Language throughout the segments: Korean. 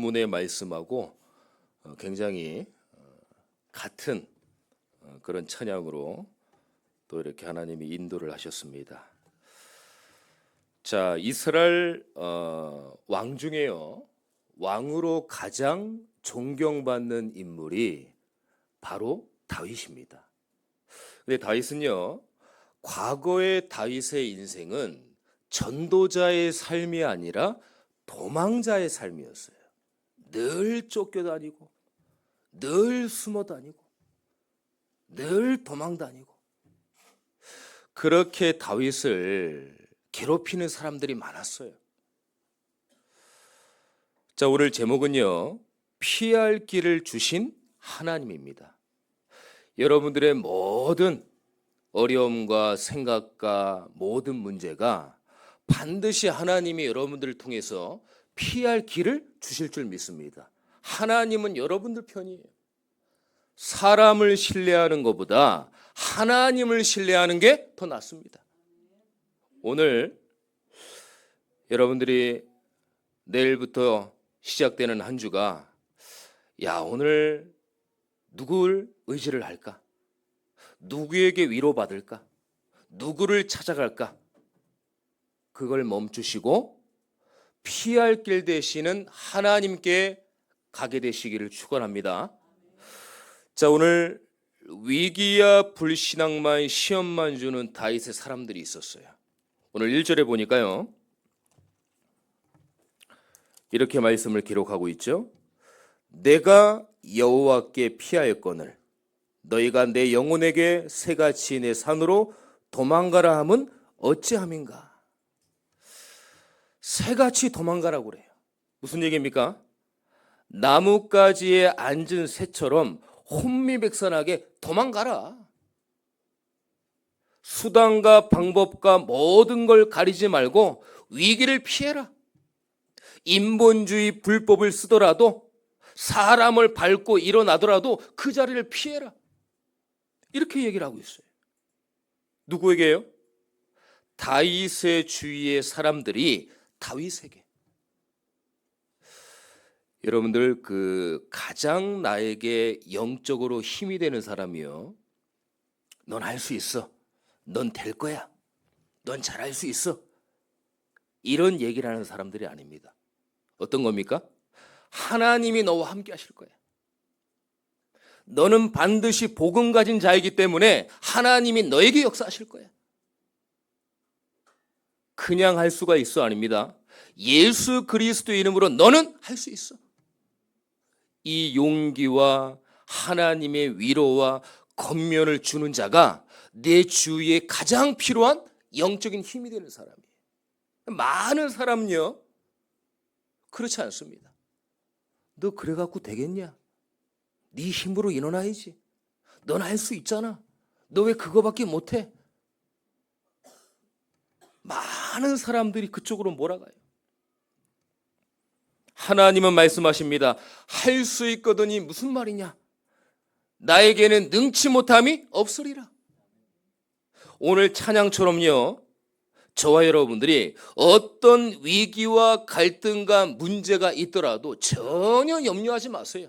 본문의 말씀하고 굉장히 같은 그런 찬양으로 또 이렇게 하나님이 인도를 하셨습니다. 자, 이스라엘 왕 중에요, 왕으로 가장 존경받는 인물이 바로 다윗입니다. 근데 다윗은요, 과거의 다윗의 인생은 전도자의 삶이 아니라 도망자의 삶이었어요. 늘 쫓겨다니고, 늘 숨어다니고, 늘 도망다니고. 그렇게 다윗을 괴롭히는 사람들이 많았어요. 자, 오늘 제목은요, 피할 길을 주신 하나님입니다. 여러분들의 모든 어려움과 생각과 모든 문제가 반드시 하나님이 여러분들을 통해서 피할 길을 주실 줄 믿습니다. 하나님은 여러분들 편이에요. 사람을 신뢰하는 것보다 하나님을 신뢰하는 게 더 낫습니다. 오늘 여러분들이 내일부터 시작되는 한 주가, 오늘 누구를 의지를 할까? 누구에게 위로받을까? 누구를 찾아갈까? 그걸 멈추시고 피할 길 되시는 하나님께 가게 되시기를 축원합니다. 자, 오늘 위기와 불신앙만 시험만 주는 다윗의 사람들이 있었어요. 오늘 1절에 보니까요, 이렇게 말씀을 기록하고 있죠. 내가 여호와께 피하였거늘 너희가 내 영혼에게 새같이 내 산으로 도망가라 함은 어찌함인가. 새같이 도망가라고 그래요. 무슨 얘기입니까? 나뭇가지에 앉은 새처럼 혼미백산하게 도망가라. 수단과 방법과 모든 걸 가리지 말고 위기를 피해라. 인본주의 불법을 쓰더라도, 사람을 밟고 일어나더라도 그 자리를 피해라. 이렇게 얘기를 하고 있어요. 누구에게요? 다윗의 주위의 사람들이 다윗에게. 여러분들, 가장 나에게 영적으로 힘이 되는 사람이요, 넌 할 수 있어, 넌 될 거야, 넌 잘할 수 있어, 이런 얘기를 하는 사람들이 아닙니다. 어떤 겁니까? 하나님이 너와 함께 하실 거야. 너는 반드시 복음 가진 자이기 때문에 하나님이 너에게 역사하실 거야. 그냥 할 수가 있어? 아닙니다. 예수 그리스도의 이름으로 너는 할 수 있어. 이 용기와 하나님의 위로와 권면을 주는 자가 내 주위에 가장 필요한 영적인 힘이 되는 사람이에요. 많은 사람은요, 그렇지 않습니다. 너 그래갖고 되겠냐? 네 힘으로 일어나야지. 넌 할 수 있잖아. 너 왜 그거밖에 못해? 많은 사람들이 그쪽으로 몰아가요. 하나님은 말씀하십니다. 할 수 있거든이 무슨 말이냐? 나에게는 능치 못함이 없으리라. 오늘 찬양처럼요, 저와 여러분들이 어떤 위기와 갈등과 문제가 있더라도 전혀 염려하지 마세요.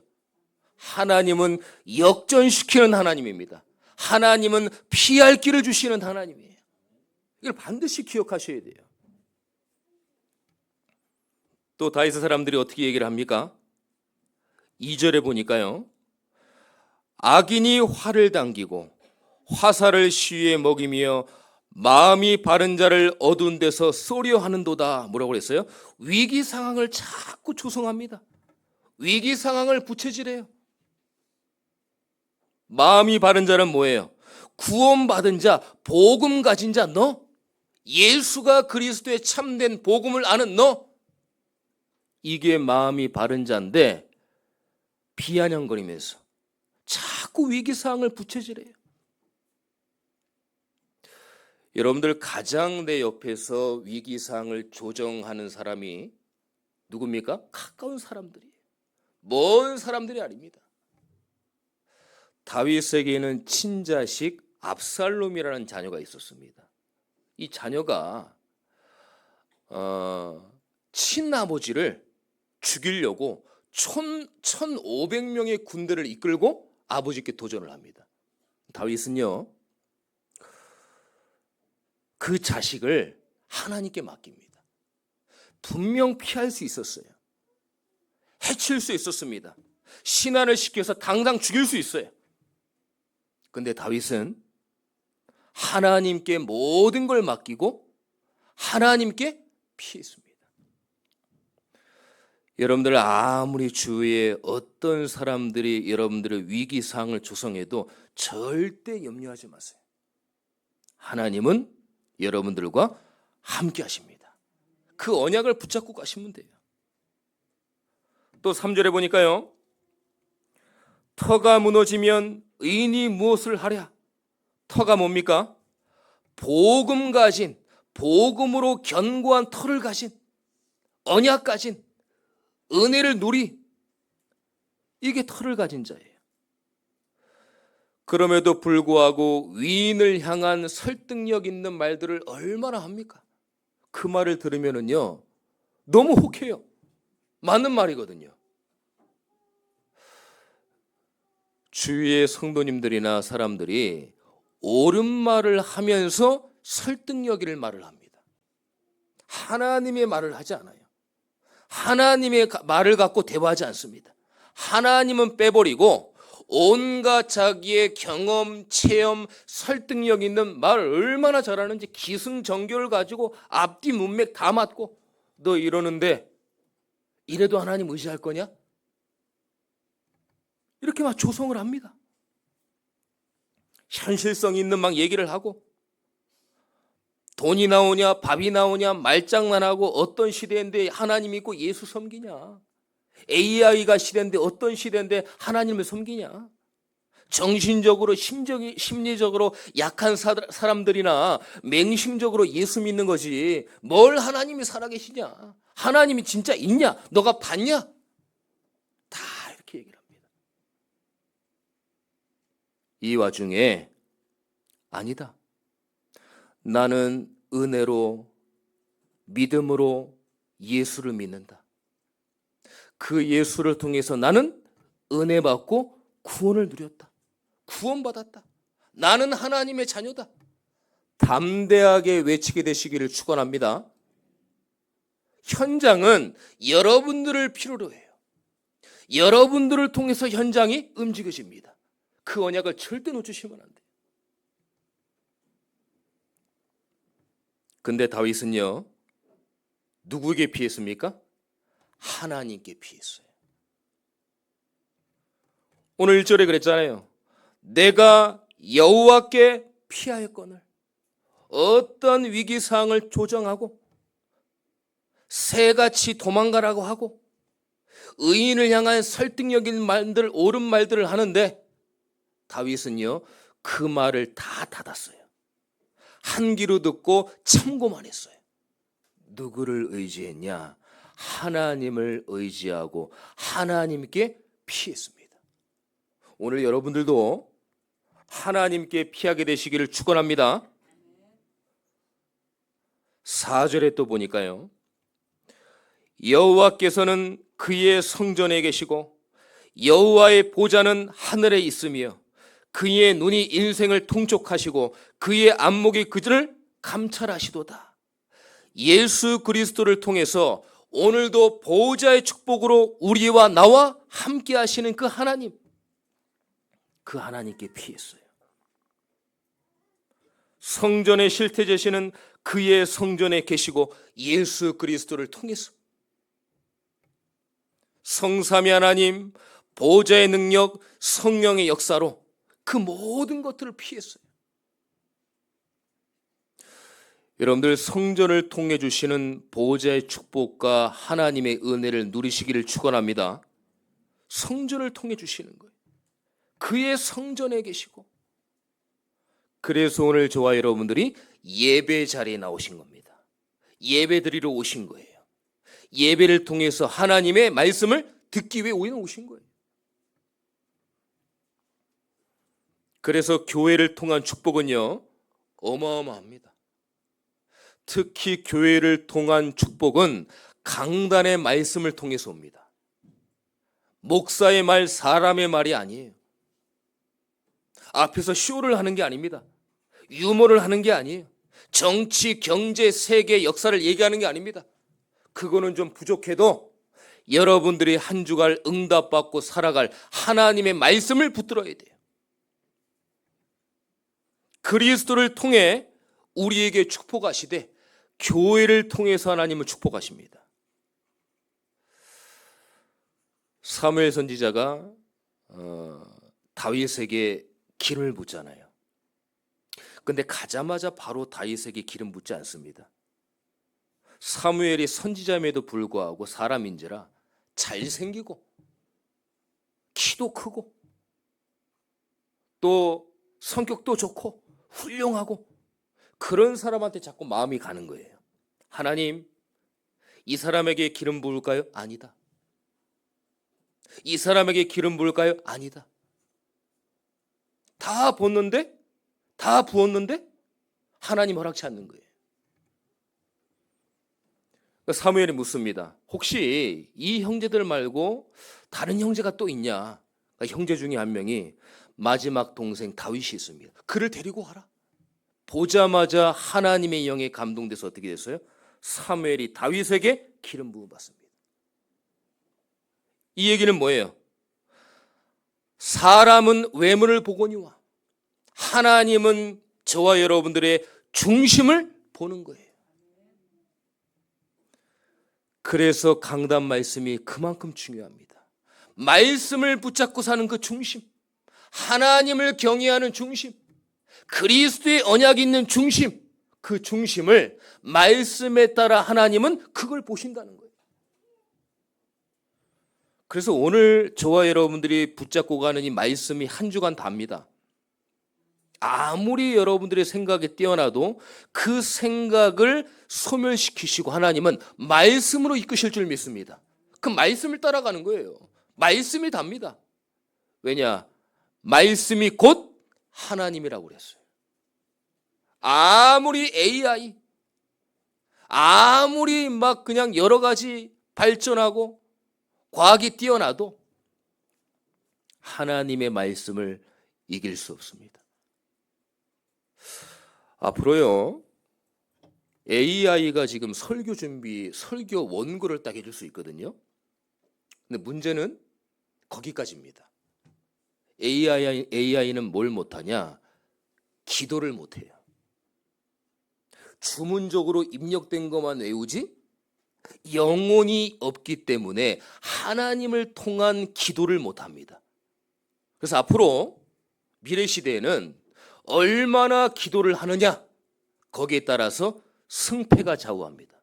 하나님은 역전시키는 하나님입니다. 하나님은 피할 길을 주시는 하나님이에요. 이걸 반드시 기억하셔야 돼요. 또 다윗의 사람들이 어떻게 얘기를 합니까? 2절에 보니까요, 악인이 활을 당기고 화살을 시위에 먹이며 마음이 바른 자를 어두운 데서 쏘려 하는도다. 뭐라고 그랬어요? 위기 상황을 자꾸 조성합니다. 위기 상황을 부채질해요. 마음이 바른 자는 뭐예요? 구원받은 자, 복음 가진 자, 너, 예수가 그리스도의 참된 복음을 아는 너, 이게 마음이 바른 자인데 비아냥거리면서 자꾸 위기 상황을 부채질해요. 여러분들, 가장 내 옆에서 위기 상황을 조정하는 사람이 누굽니까? 가까운 사람들이에요. 먼 사람들이 아닙니다. 다윗에게는 친자식 압살롬이라는 자녀가 있었습니다. 이 자녀가 친아버지를 죽이려고 (1,500명의) 군대를 이끌고 아버지께 도전을 합니다. 다윗은요, 그 자식을 하나님께 맡깁니다. 분명 피할 수 있었어요. 해칠 수 있었습니다. 신한을 시켜서 당장 죽일 수 있어요. 근데 다윗은 하나님께 모든 걸 맡기고 하나님께 피했습니다. 여러분들, 아무리 주위에 어떤 사람들이 여러분들의 위기상을 조성해도 절대 염려하지 마세요. 하나님은 여러분들과 함께 하십니다. 그 언약을 붙잡고 가시면 돼요. 또 3절에 보니까요, 터가 무너지면 의인이 무엇을 하랴? 터가 뭡니까? 복음 가진, 복음으로 견고한 터를 가진, 언약 가진, 은혜를 누리, 이게 터를 가진 자예요. 그럼에도 불구하고 위인을 향한 설득력 있는 말들을 얼마나 합니까? 그 말을 들으면은요, 너무 혹해요. 맞는 말이거든요. 주위의 성도님들이나 사람들이 옳은 말을 하면서 설득력 있는 말을 합니다. 하나님의 말을 하지 않아요. 하나님의 말을 갖고 대화하지 않습니다. 하나님은 빼버리고 온갖 자기의 경험, 체험, 설득력 있는 말을 얼마나 잘하는지 기승전결을 가지고 앞뒤 문맥 다 맞고, 너 이러는데 이래도 하나님 의지할 거냐? 이렇게 막 조성을 합니다. 현실성 있는 막 얘기를 하고, 돈이 나오냐 밥이 나오냐 말장난하고, 어떤 시대인데 하나님 믿고 예수 섬기냐, AI가 시대인데 어떤 시대인데 하나님을 섬기냐, 정신적으로 심리적으로 약한 사람들이나 맹심적으로 예수 믿는 거지 뭘 하나님이 살아계시냐, 하나님이 진짜 있냐, 너가 봤냐, 다 이렇게 얘기를 합니다. 이 와중에 아니다, 나는 은혜로 믿음으로 예수를 믿는다, 그 예수를 통해서 나는 은혜 받고 구원을 누렸다, 구원받았다, 나는 하나님의 자녀다, 담대하게 외치게 되시기를 축원합니다. 현장은 여러분들을 필요로 해요. 여러분들을 통해서 현장이 움직여집니다. 그 언약을 절대 놓치시면 안 돼요. 근데 다윗은요, 누구에게 피했습니까? 하나님께 피했어요. 오늘 1절에 그랬잖아요. 내가 여호와께 피하였거늘. 어떤 위기상황을 조정하고 새같이 도망가라고 하고 의인을 향한 설득력 있는 말들, 옳은 말들을 하는데 다윗은요, 그 말을 다 닫았어요. 한 귀로 듣고 참고만 했어요. 누구를 의지했냐? 하나님을 의지하고 하나님께 피했습니다. 오늘 여러분들도 하나님께 피하게 되시기를 축원합니다. 4절에 또 보니까요, 여호와께서는 그의 성전에 계시고 여호와의 보좌는 하늘에 있으며 그의 눈이 인생을 통촉하시고 그의 안목이 그들을 감찰하시도다. 예수 그리스도를 통해서 오늘도 보호자의 축복으로 우리와 나와 함께 하시는 그 하나님, 그 하나님께 피했어요. 성전의 실태제시는 그의 성전에 계시고 예수 그리스도를 통해서 성삼위 하나님, 보호자의 능력, 성령의 역사로 그 모든 것들을 피했어요. 여러분들, 성전을 통해 주시는 보호자의 축복과 하나님의 은혜를 누리시기를 축원합니다. 성전을 통해 주시는 거예요. 그의 성전에 계시고, 그래서 오늘 저와 여러분들이 예배 자리에 나오신 겁니다. 예배 드리러 오신 거예요. 예배를 통해서 하나님의 말씀을 듣기 위해 우리는 오신 거예요. 그래서 교회를 통한 축복은요, 어마어마합니다. 특히 교회를 통한 축복은 강단의 말씀을 통해서 옵니다. 목사의 말, 사람의 말이 아니에요. 앞에서 쇼를 하는 게 아닙니다. 유머를 하는 게 아니에요. 정치, 경제, 세계, 역사를 얘기하는 게 아닙니다. 그거는 좀 부족해도 여러분들이 한 주간 응답받고 살아갈 하나님의 말씀을 붙들어야 돼요. 그리스도를 통해 우리에게 축복하시되 교회를 통해서 하나님은 축복하십니다. 사무엘 선지자가 다윗에게 기름을 붓잖아요. 근데 가자마자 바로 다윗에게 기름 붓지 않습니다. 사무엘이 선지자임에도 불구하고 사람인지라 잘생기고 키도 크고 또 성격도 좋고 훌륭하고 그런 사람한테 자꾸 마음이 가는 거예요. 하나님, 이 사람에게 기름 부을까요? 아니다. 이 사람에게 기름 부을까요? 아니다. 다 붓는데? 다 부었는데? 하나님 허락치 않는 거예요. 사무엘이 묻습니다. 혹시 이 형제들 말고 다른 형제가 또 있냐? 형제 중에 한 명이 마지막 동생 다윗이 있습니다. 그를 데리고 와라. 보자마자 하나님의 영에 감동돼서 어떻게 됐어요? 사무엘이 다윗에게 기름 부음 받습니다. 이 얘기는 뭐예요? 사람은 외모를 보거니와 하나님은 저와 여러분들의 중심을 보는 거예요. 그래서 강단 말씀이 그만큼 중요합니다. 말씀을 붙잡고 사는 그 중심, 하나님을 경외하는 중심, 그리스도의 언약이 있는 중심, 그 중심을 말씀에 따라 하나님은 그걸 보신다는 거예요. 그래서 오늘 저와 여러분들이 붙잡고 가는 이 말씀이 한 주간 답니다. 아무리 여러분들의 생각이 뛰어나도 그 생각을 소멸시키시고 하나님은 말씀으로 이끄실 줄 믿습니다. 그 말씀을 따라가는 거예요. 말씀이 답니다. 왜냐? 말씀이 곧 하나님이라고 그랬어요. 아무리 AI, 아무리 막 그냥 여러 가지 발전하고 과학이 뛰어나도 하나님의 말씀을 이길 수 없습니다. 앞으로요, AI가 지금 설교 준비, 설교 원고를 딱 해줄 수 있거든요. 근데 문제는 거기까지입니다. AI는 뭘 못하냐? 기도를 못해요. 주문적으로 입력된 것만 외우지 영혼이 없기 때문에 하나님을 통한 기도를 못합니다. 그래서 앞으로 미래 시대에는 얼마나 기도를 하느냐 거기에 따라서 승패가 좌우합니다.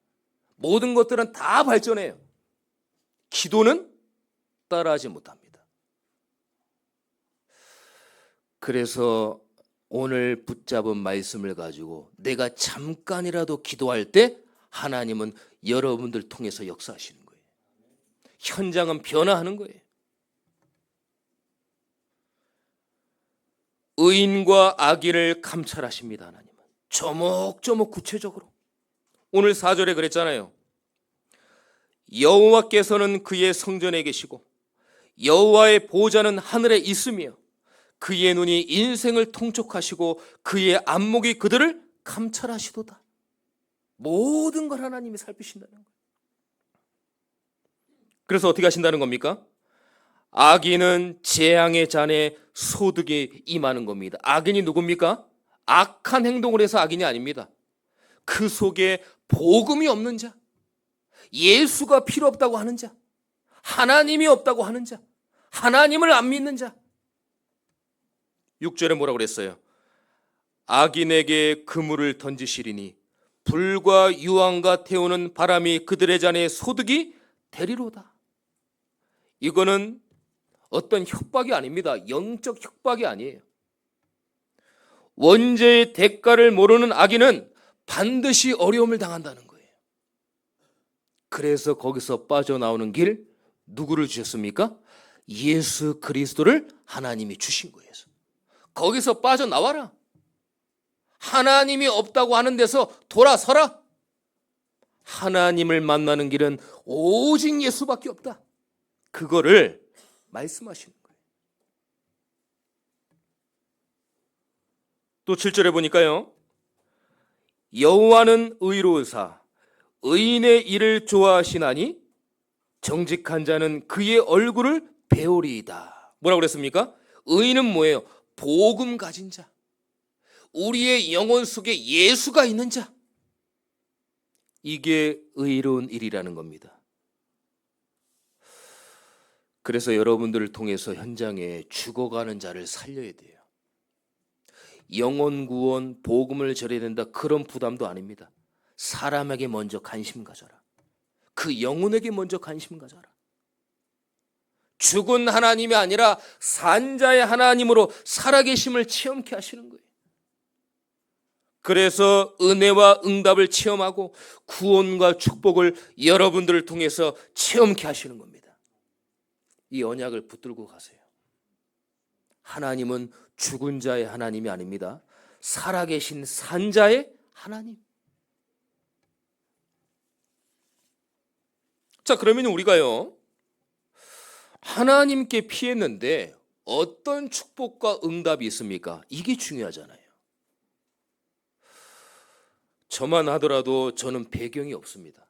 모든 것들은 다 발전해요. 기도는 따라하지 못합니다. 그래서 오늘 붙잡은 말씀을 가지고 내가 잠깐이라도 기도할 때 하나님은 여러분들 통해서 역사하시는 거예요. 현장은 변화하는 거예요. 의인과 악인을 감찰하십니다. 하나님은 조목조목 구체적으로. 오늘 4절에 그랬잖아요. 여호와께서는 그의 성전에 계시고 여호와의 보좌는 하늘에 있으며 그의 눈이 인생을 통촉하시고 그의 안목이 그들을 감찰하시도다. 모든 걸 하나님이 살피신다는 거예요. 그래서 어떻게 하신다는 겁니까? 악인은 재앙의 잔에 소득이 임하는 겁니다. 악인이 누굽니까? 악한 행동을 해서 악인이 아닙니다. 그 속에 복음이 없는 자, 예수가 필요 없다고 하는 자, 하나님이 없다고 하는 자, 하나님을 안 믿는 자. 6절에 뭐라고 그랬어요? 악인에게 그물을 던지시리니 불과 유황과 태우는 바람이 그들의 잔에 소득이 되리로다. 이거는 어떤 협박이 아닙니다. 영적 협박이 아니에요. 원죄의 대가를 모르는 악인은 반드시 어려움을 당한다는 거예요. 그래서 거기서 빠져나오는 길 누구를 주셨습니까? 예수 그리스도를 하나님이 주신 거예요. 거기서 빠져나와라. 하나님이 없다고 하는 데서 돌아서라. 하나님을 만나는 길은 오직 예수밖에 없다. 그거를 말씀하시는 거예요. 또 7절에 보니까요. 여호와는 의로우사 의인의 일을 좋아하시나니 정직한 자는 그의 얼굴을 배우리이다. 뭐라고 그랬습니까? 의인은 뭐예요? 복음 가진 자. 우리의 영혼 속에 예수가 있는 자. 이게 의로운 일이라는 겁니다. 그래서 여러분들을 통해서 현장에 죽어가는 자를 살려야 돼요. 영혼 구원, 복음을 전해야 된다, 그런 부담도 아닙니다. 사람에게 먼저 관심 가져라. 그 영혼에게 먼저 관심 가져라. 죽은 하나님이 아니라 산자의 하나님으로 살아계심을 체험케 하시는 거예요. 그래서 은혜와 응답을 체험하고 구원과 축복을 여러분들을 통해서 체험케 하시는 겁니다. 이 언약을 붙들고 가세요. 하나님은 죽은 자의 하나님이 아닙니다. 살아계신 산자의 하나님. 자, 그러면 우리가요, 하나님께 피했는데 어떤 축복과 응답이 있습니까? 이게 중요하잖아요. 저만 하더라도 저는 배경이 없습니다.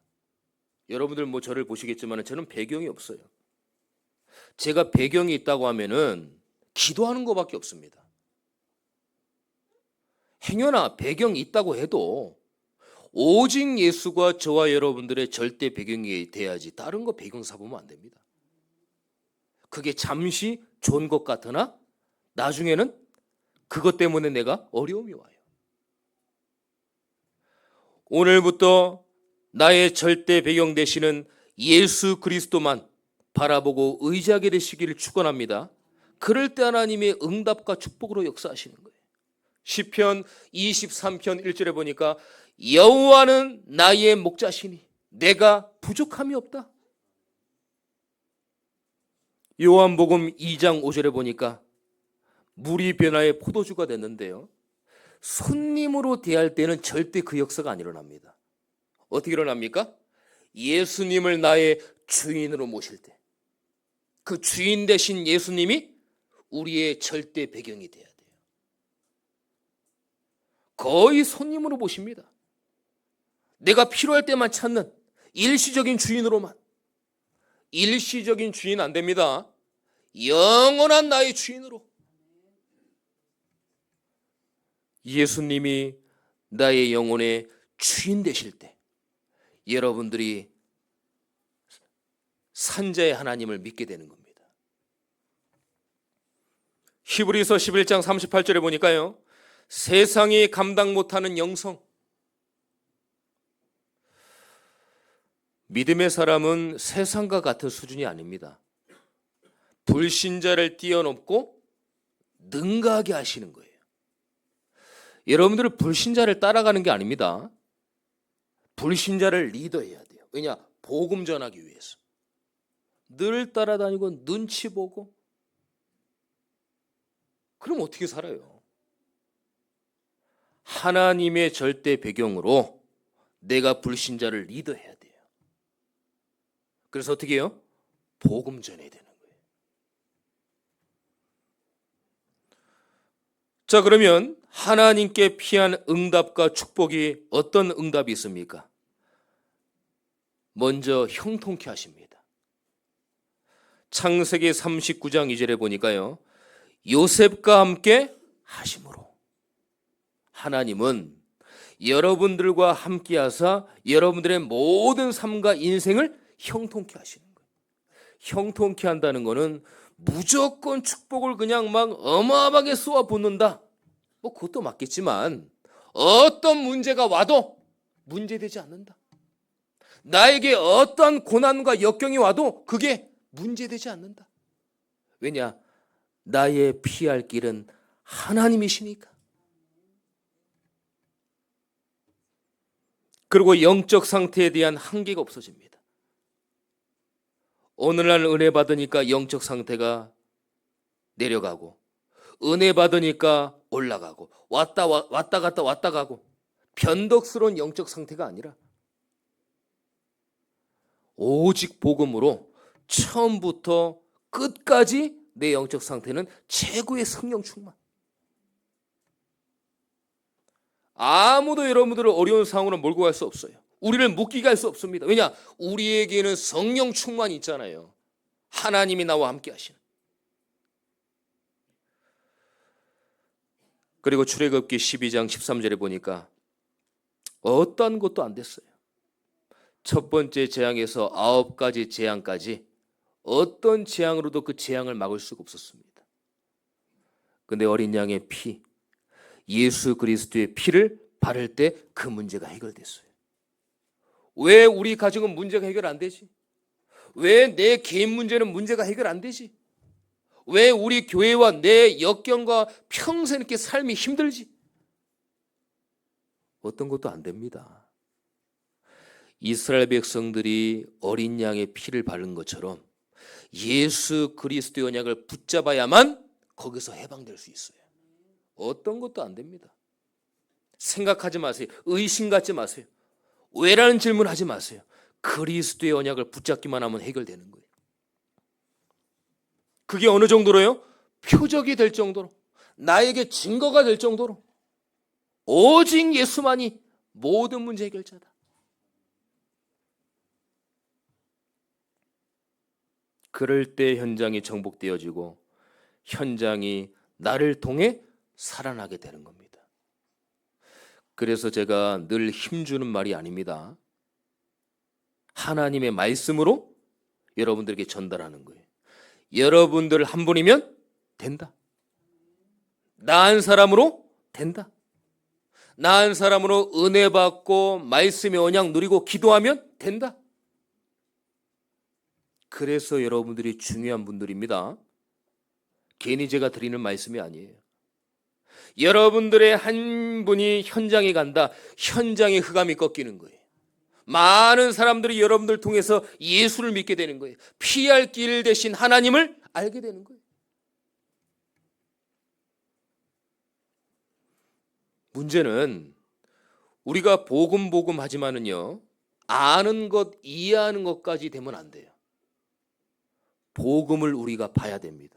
여러분들 뭐 저를 보시겠지만 저는 배경이 없어요. 제가 배경이 있다고 하면은 기도하는 것밖에 없습니다. 행여나 배경이 있다고 해도 오직 예수가 저와 여러분들의 절대 배경이 돼야지 다른 거 배경 삼으면 안 됩니다. 그게 잠시 좋은 것 같으나 나중에는 그것 때문에 내가 어려움이 와요. 오늘부터 나의 절대 배경 되시는 예수 그리스도만 바라보고 의지하게 되시기를 축원합니다. 그럴 때 하나님의 응답과 축복으로 역사하시는 거예요. 시편 23편 1절에 보니까 여호와는 나의 목자시니 내가 부족함이 없다. 요한복음 2장 5절에 보니까 물이 변화의 포도주가 됐는데요, 손님으로 대할 때는 절대 그 역사가 안 일어납니다. 어떻게 일어납니까? 예수님을 나의 주인으로 모실 때 그 주인 되신 예수님이 우리의 절대 배경이 돼야 돼요. 거의 손님으로 모십니다. 내가 필요할 때만 찾는 일시적인 주인으로만. 일시적인 주인 안 됩니다. 영원한 나의 주인으로. 예수님이 나의 영혼의 주인 되실 때 여러분들이 산자의 하나님을 믿게 되는 겁니다. 히브리서 11장 38절에 보니까요, 세상이 감당 못하는 영성. 믿음의 사람은 세상과 같은 수준이 아닙니다. 불신자를 뛰어넘고 능가하게 하시는 거예요. 여러분들은 불신자를 따라가는 게 아닙니다. 불신자를 리더해야 돼요. 왜냐? 복음 전하기 위해서. 늘 따라다니고 눈치 보고. 그럼 어떻게 살아요? 하나님의 절대 배경으로 내가 불신자를 리더해야 돼요. 그래서 어떻게 해요? 복음 전해야 되는 거예요. 자, 그러면 하나님께 피한 응답과 축복이 어떤 응답이 있습니까? 먼저 형통케 하십니다. 창세기 39장 2절에 보니까요, 요셉과 함께 하심으로 하나님은 여러분들과 함께 하사 여러분들의 모든 삶과 인생을 형통케 하시는 거예요. 형통케 한다는 거는 무조건 축복을 그냥 막 어마어마하게 쏘아붓는다. 뭐 그것도 맞겠지만 어떤 문제가 와도 문제되지 않는다. 나에게 어떤 고난과 역경이 와도 그게 문제되지 않는다. 왜냐? 나의 피할 길은 하나님이시니까. 그리고 영적 상태에 대한 한계가 없어집니다. 오늘날 은혜 받으니까 영적 상태가 내려가고, 은혜 받으니까 올라가고, 왔다 갔다 왔다 가고, 변덕스러운 영적 상태가 아니라 오직 복음으로 처음부터 끝까지 내 영적 상태는 최고의 성령 충만. 아무도 여러분들을 어려운 상황으로 몰고 갈 수 없어요. 우리를 묶이게 할 수 없습니다. 왜냐? 우리에게는 성령 충만이 있잖아요. 하나님이 나와 함께 하시는. 그리고 출애굽기 12장 13절에 보니까 어떤 것도 안 됐어요. 첫 번째 재앙에서 9가지 재앙까지 어떤 재앙으로도 그 재앙을 막을 수가 없었습니다. 근데 어린 양의 피, 예수 그리스도의 피를 바를 때 그 문제가 해결됐어요. 왜 우리 가정은 문제가 해결 안 되지? 왜 내 개인 문제는 문제가 해결 안 되지? 왜 우리 교회와 내 역경과 평생 이렇게 삶이 힘들지? 어떤 것도 안 됩니다. 이스라엘 백성들이 어린 양의 피를 바른 것처럼 예수 그리스도의 언약을 붙잡아야만 거기서 해방될 수 있어요. 어떤 것도 안 됩니다. 생각하지 마세요. 의심 갖지 마세요. 왜라는 질문 하지 마세요. 그리스도의 언약을 붙잡기만 하면 해결되는 거예요. 그게 어느 정도로요? 표적이 될 정도로, 나에게 증거가 될 정도로 오직 예수만이 모든 문제 해결자다. 그럴 때 현장이 정복되어지고 현장이 나를 통해 살아나게 되는 겁니다. 그래서 제가 늘 힘주는 말이 아닙니다. 하나님의 말씀으로 여러분들에게 전달하는 거예요. 여러분들 한 분이면 된다. 나은 사람으로 된다. 나은 사람으로 은혜 받고 말씀의 언약 누리고 기도하면 된다. 그래서 여러분들이 중요한 분들입니다. 괜히 제가 드리는 말씀이 아니에요. 여러분들의 한 분이 현장에 간다. 현장의 흑암이 꺾이는 거예요. 많은 사람들이 여러분들 통해서 예수를 믿게 되는 거예요. 피할 길 대신 하나님을 알게 되는 거예요. 문제는 우리가 복음 하지만은요, 아는 것, 이해하는 것까지 되면 안 돼요. 복음을 우리가 봐야 됩니다.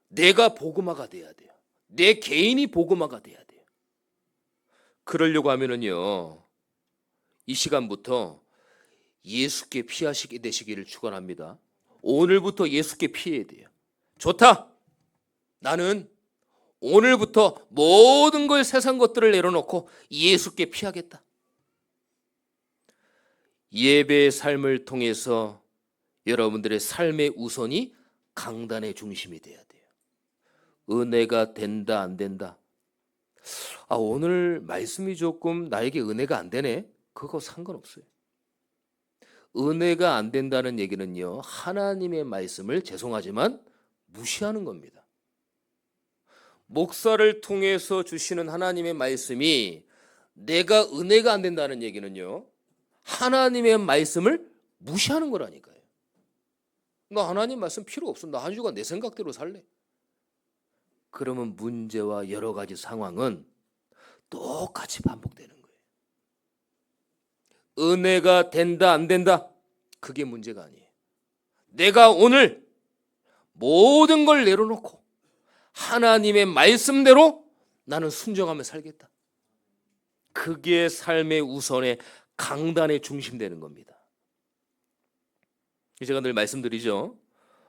내가 복음화가 돼야 돼요. 내 개인이 복음화가 돼야 돼요. 그러려고 하면은요, 이 시간부터 예수께 피하시게 되시기를 축원합니다. 오늘부터 예수께 피해야 돼요. 좋다. 나는 오늘부터 모든 걸, 세상 것들을 내려놓고 예수께 피하겠다. 예배의 삶을 통해서 여러분들의 삶의 우선이 강단의 중심이 돼야 돼요. 은혜가 된다 안 된다. 오늘 말씀이 조금 나에게 은혜가 안 되네. 그거 상관없어요. 은혜가 안 된다는 얘기는요, 하나님의 말씀을 죄송하지만 무시하는 겁니다. 목사를 통해서 주시는 하나님의 말씀이 내가 은혜가 안 된다는 얘기는요, 하나님의 말씀을 무시하는 거라니까요. 나 하나님 말씀 필요 없어. 나 한 주간 내 생각대로 살래. 그러면 문제와 여러 가지 상황은 똑같이 반복되는 거예요. 은혜가 된다 안 된다, 그게 문제가 아니에요. 내가 오늘 모든 걸 내려놓고 하나님의 말씀대로 나는 순종하며 살겠다. 그게 삶의 우선의 강단의 중심 되는 겁니다. 제가 늘 말씀드리죠.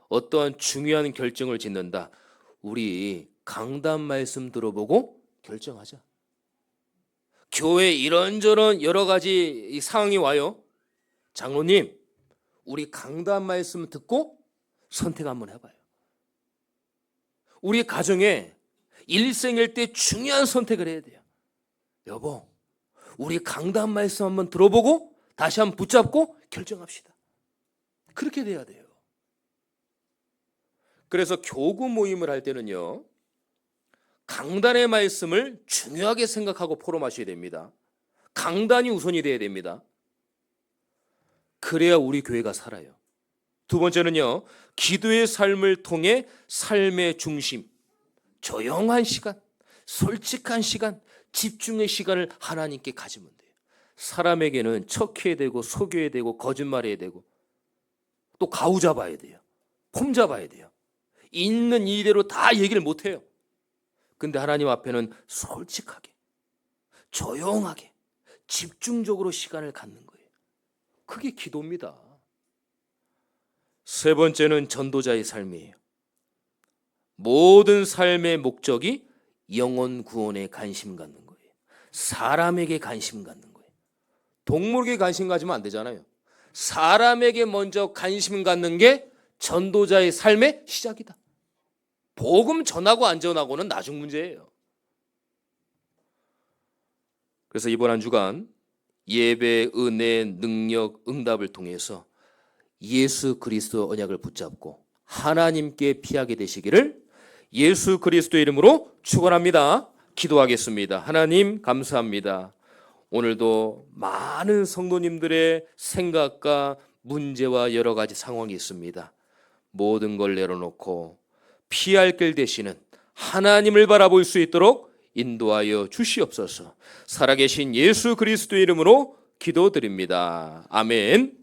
어떠한 중요한 결정을 짓는다. 우리 강단 말씀 들어보고 결정하자. 교회 이런저런 여러 가지 상황이 와요. 장로님, 우리 강단 말씀 듣고 선택 한번 해봐요. 우리 가정에 일생일 때 중요한 선택을 해야 돼요. 여보, 우리 강단 말씀 한번 들어보고 다시 한번 붙잡고 결정합시다. 그렇게 돼야 돼요. 그래서 교구 모임을 할 때는요, 강단의 말씀을 중요하게 생각하고 포럼하셔야 됩니다. 강단이 우선이 돼야 됩니다. 그래야 우리 교회가 살아요. 두 번째는요, 기도의 삶을 통해 삶의 중심, 조용한 시간, 솔직한 시간, 집중의 시간을 하나님께 가지면 돼요. 사람에게는 척해야 되고 속여야 되고 거짓말해야 되고 또 가오잡아야 돼요. 폼 잡아야 돼요. 있는 이대로 다 얘기를 못 해요. 근데 하나님 앞에는 솔직하게, 조용하게, 집중적으로 시간을 갖는 거예요. 그게 기도입니다. 세 번째는 전도자의 삶이에요. 모든 삶의 목적이 영혼 구원에 관심 갖는 거예요. 사람에게 관심 갖는 거예요. 동물에게 관심 가지면 안 되잖아요. 사람에게 먼저 관심 갖는 게 전도자의 삶의 시작이다. 복음 전하고 안 전하고는 나중 문제예요. 그래서 이번 한 주간 예배, 은혜, 능력, 응답을 통해서 예수 그리스도 언약을 붙잡고 하나님께 피하게 되시기를 예수 그리스도 이름으로 축원합니다. 기도하겠습니다. 하나님 감사합니다. 오늘도 많은 성도님들의 생각과 문제와 여러 가지 상황이 있습니다. 모든 걸 내려놓고 피할 길 되시는 하나님을 바라볼 수 있도록 인도하여 주시옵소서. 살아계신 예수 그리스도 이름으로 기도드립니다. 아멘.